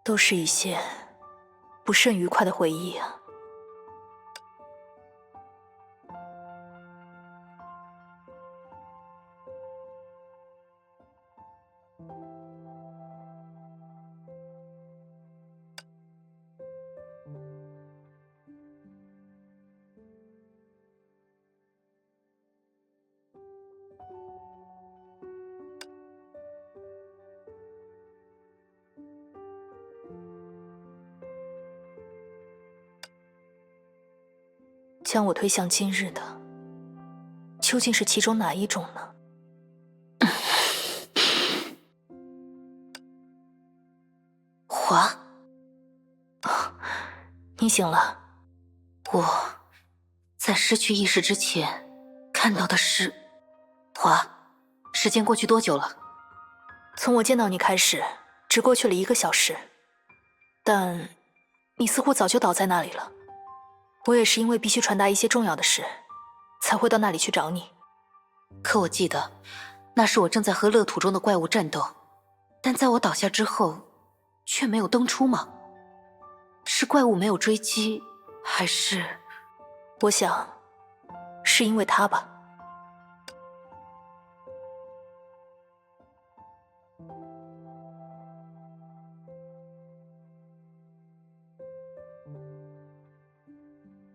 都是一些不甚愉快的回忆啊。将我推向今日的，究竟是其中哪一种呢？华，你醒了。我在失去意识之前看到的是华。时间过去多久了？从我见到你开始，只过去了1个小时，但你似乎早就倒在那里了。我也是因为必须传达一些重要的事，才会到那里去找你。可我记得，那时我正在和乐土中的怪物战斗，但在我倒下之后，却没有登出吗？是怪物没有追击，还是……我想，是因为他吧。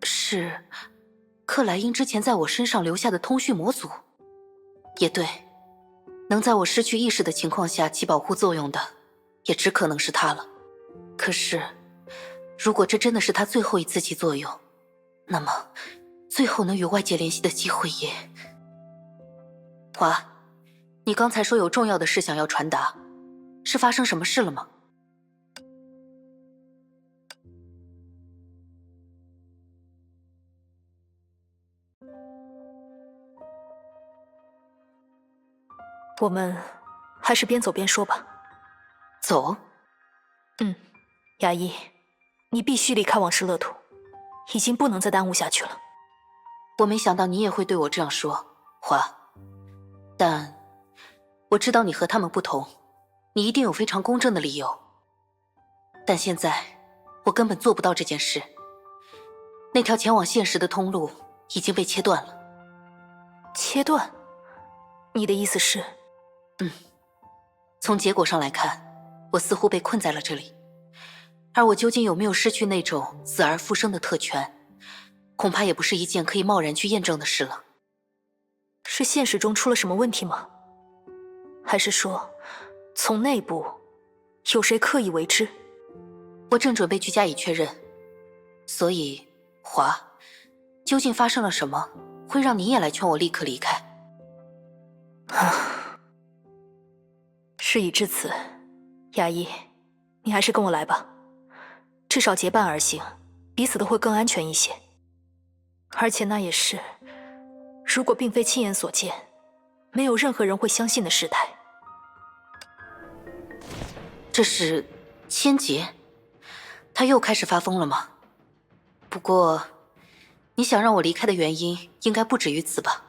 是克莱因之前在我身上留下的通讯模组。也对，能在我失去意识的情况下起保护作用的，也只可能是他了。可是，如果这真的是他最后一次起作用，那么最后能与外界联系的机会也……华，你刚才说有重要的事想要传达，是发生什么事了吗？我们还是边走边说吧。走？雅一，你必须离开王氏乐土，已经不能再耽误下去了。我没想到你也会对我这样说，华。但我知道你和他们不同，你一定有非常公正的理由。但现在，我根本做不到这件事。那条前往现实的通路已经被切断了。切断？你的意思是？从结果上来看，我似乎被困在了这里。而我究竟有没有失去那种死而复生的特权，恐怕也不是一件可以贸然去验证的事了。是现实中出了什么问题吗？还是说，从内部有谁刻意为之？我正准备去加以确认。所以，华，究竟发生了什么，会让你也来劝我立刻离开？事已至此，雅一，你还是跟我来吧。至少结伴而行，彼此都会更安全一些。而且那也是，如果并非亲眼所见，没有任何人会相信的事态。这是千劫？他又开始发疯了吗？不过，你想让我离开的原因应该不止于此吧？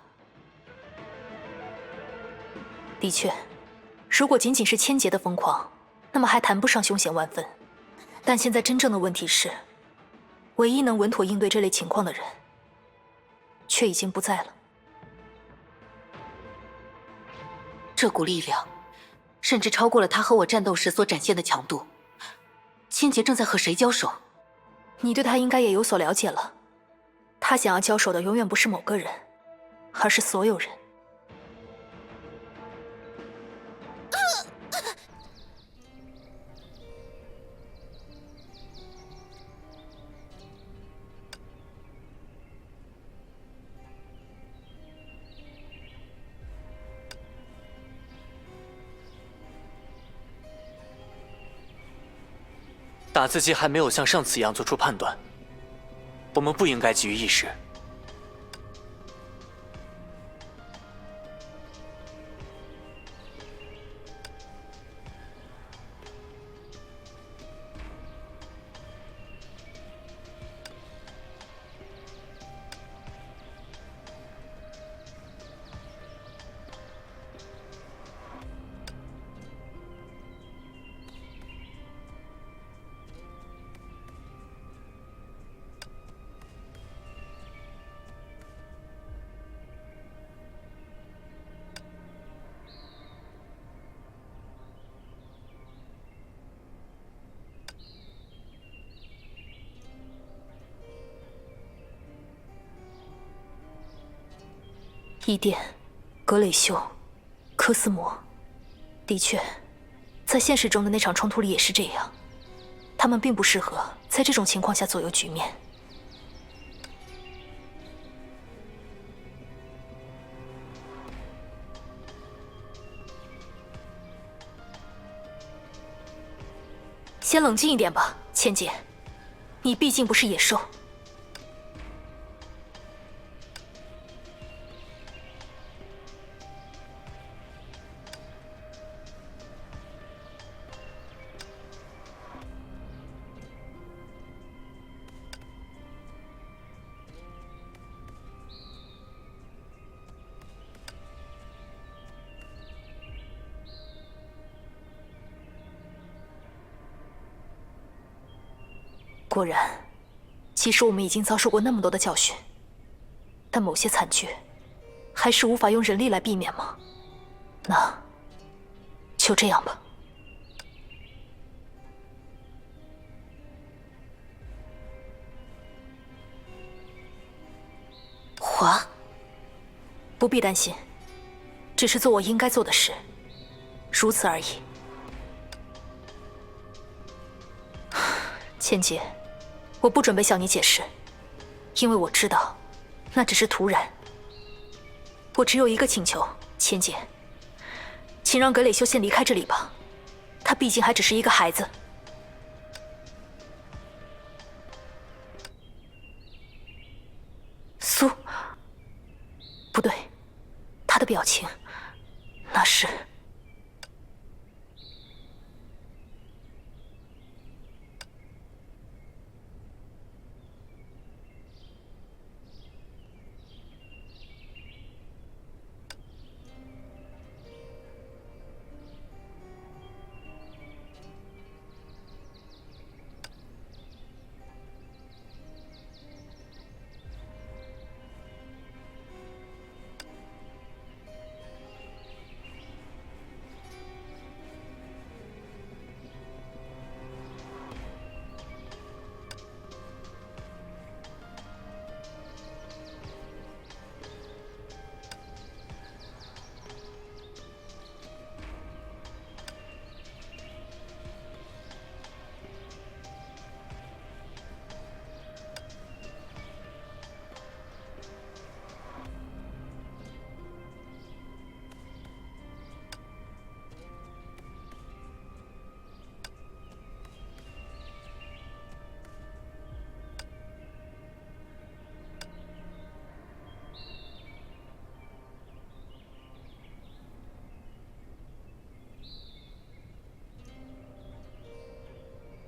的确，如果仅仅是千劫的疯狂，那么还谈不上凶险万分。但现在真正的问题是，唯一能稳妥应对这类情况的人，却已经不在了。这股力量，甚至超过了他和我战斗时所展现的强度。千劫正在和谁交手？你对他应该也有所了解了。他想要交手的永远不是某个人，而是所有人。打字机还没有像上次一样做出判断，我们不应该急于一时。伊甸、格蕾修、科斯摩，的确，在现实中的那场冲突里也是这样。他们并不适合在这种情况下左右局面。先冷静一点吧，千姐，你毕竟不是野兽。果然，即使我们已经遭受过那么多的教训，但某些惨剧还是无法用人力来避免吗？那就这样吧。华，不必担心，只是做我应该做的事，如此而已。千姐，我不准备向你解释，因为我知道，那只是突然。我只有一个请求，千姐，请让格蕾修先离开这里吧，他毕竟还只是一个孩子。苏，不对，他的表情，那是……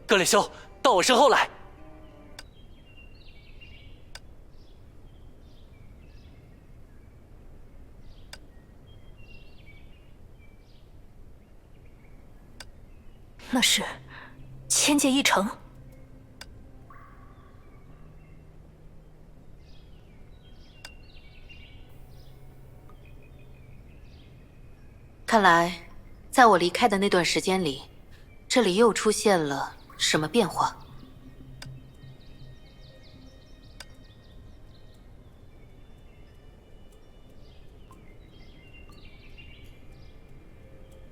格蕾修，到我身后来。那是千界一城。看来，在我离开的那段时间里，这里又出现了什么变化？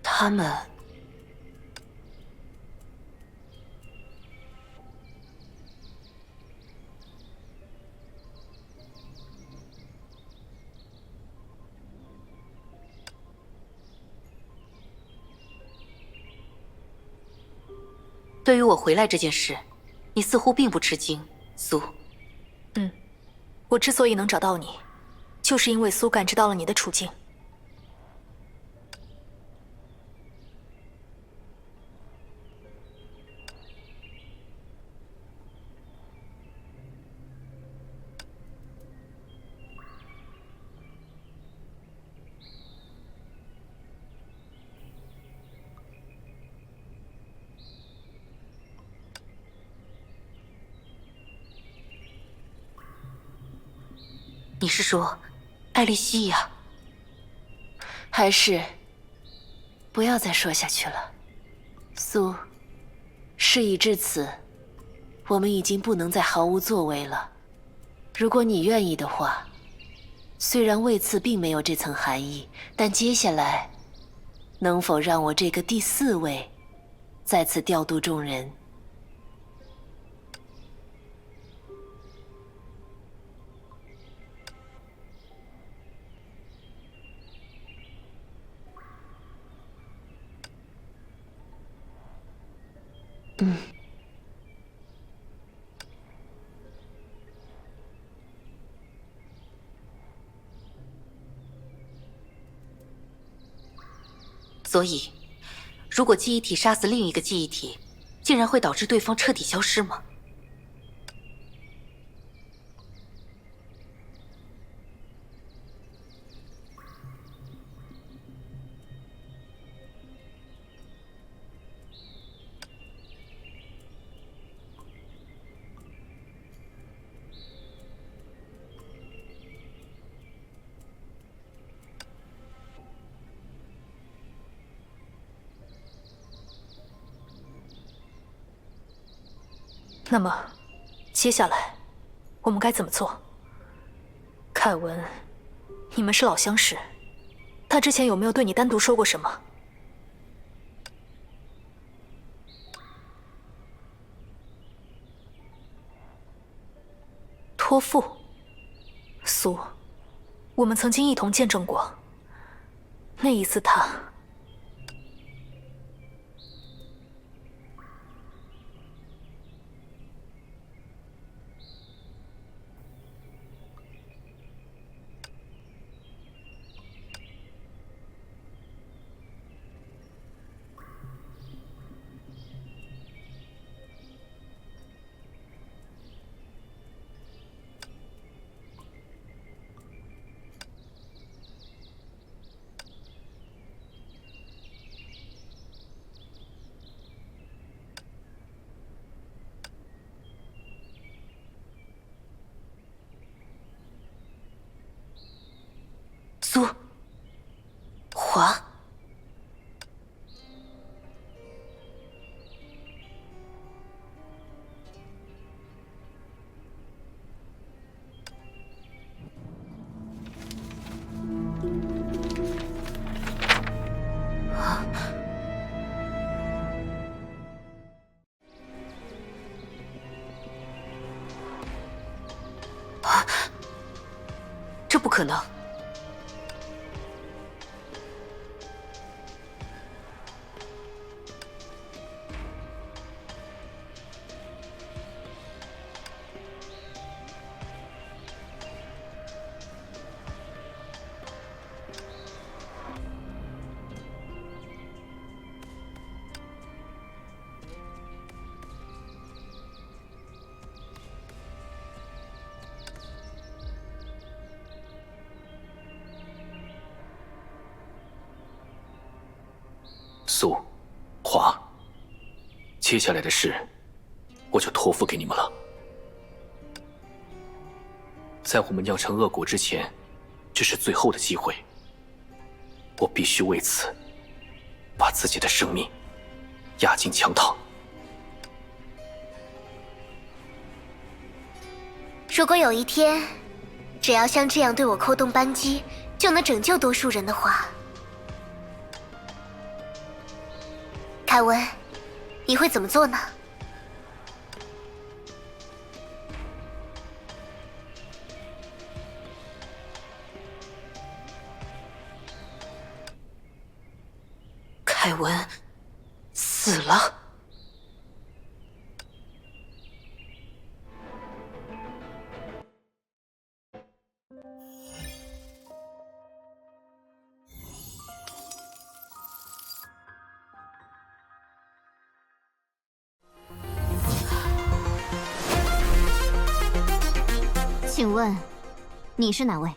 他们对于我回来这件事，你似乎并不吃惊，苏。我之所以能找到你，就是因为苏感知到了你的处境。你是说，艾莉西亚？还是不要再说下去了，苏。事已至此，我们已经不能再毫无作为了。如果你愿意的话，虽然位次并没有这层含义，但接下来能否让我这个第4位再次调度众人？所以，如果记忆体杀死另一个记忆体，竟然会导致对方彻底消失吗？那么，接下来我们该怎么做？凯文，你们是老相识，他之前有没有对你单独说过什么？托付，苏，我们曾经一同见证过，那一次他。苏华，这不可能！苏、华，接下来的事，我就托付给你们了。在我们酿成恶果之前，这是最后的机会。我必须为此，把自己的生命压进枪膛。如果有一天，只要像这样对我扣动扳机，就能拯救多数人的话，凯文，你会怎么做呢？凯文死了。请问，你是哪位？